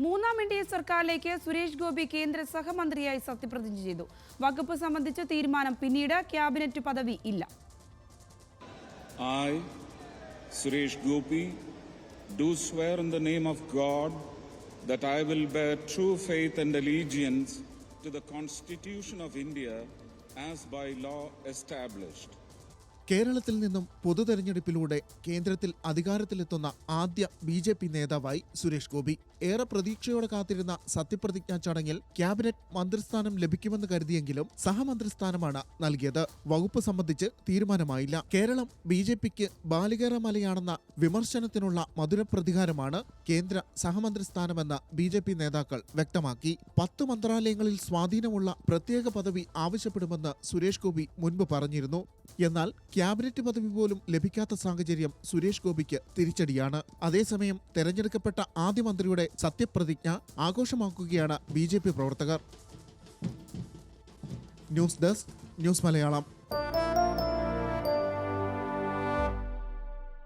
മൂന്നാം എൻഡിഎ സർക്കാരിലേക്ക് സുരേഷ് ഗോപി കേന്ദ്ര സഹമന്ത്രിയായി സത്യപ്രതിജ്ഞ ചെയ്തു. വകുപ്പ് സംബന്ധിച്ച തീരുമാനം പിന്നീട് ക്യാബിനറ്റ് പദവി ഇല്ല. I, Suresh Gopi, do swear in the name of God that I will bear true faith and allegiance to the Constitution of India as by law established. കേരളത്തിൽ നിന്നും പൊതുതെരഞ്ഞെടുപ്പിലൂടെ കേന്ദ്രത്തിൽ അധികാരത്തിലെത്തുന്ന ആദ്യ ബി.ജെ.പി. നേതാവായി സുരേഷ് ഗോപി. ഏറെ പ്രതീക്ഷയോടെ കാത്തിരുന്ന സത്യപ്രതിജ്ഞാ ചടങ്ങിൽ ക്യാബിനറ്റ് മന്ത്രിസ്ഥാനം ലഭിക്കുമെന്ന് കരുതിയെങ്കിലും സഹമന്ത്രിസ്ഥാനമാണ് നൽകിയത്. വകുപ്പ് സംബന്ധിച്ച് തീരുമാനമായില്ല. കേരളം ബി.ജെ.പിക്ക് ബാലികേറ മലയാണെന്ന വിമർശനത്തിനുള്ള മധുരപ്രതികാരമാണ് കേന്ദ്ര സഹമന്ത്രിസ്ഥാനമെന്ന് ബി.ജെ.പി. നേതാക്കൾ വ്യക്തമാക്കി. 10 മന്ത്രാലയങ്ങളിൽ സ്വാധീനമുള്ള പ്രത്യേക പദവി ആവശ്യപ്പെടുമെന്ന് സുരേഷ് ഗോപി മുൻപ് പറഞ്ഞിരുന്നു. എന്നാൽ ക്യാബിനറ്റ് പദവി പോലും ലഭിക്കാത്ത സാഹചര്യം സുരേഷ് ഗോപിക്ക് തിരിച്ചടിയാണ്. അതേസമയം തെരഞ്ഞെടുക്കപ്പെട്ട ആദ്യ മന്ത്രിയുടെ സത്യപ്രതിജ്ഞ ആഘോഷമാക്കുകയാണ് ബി.ജെ.പി. പ്രവർത്തകർ. News desk, news Malayalam.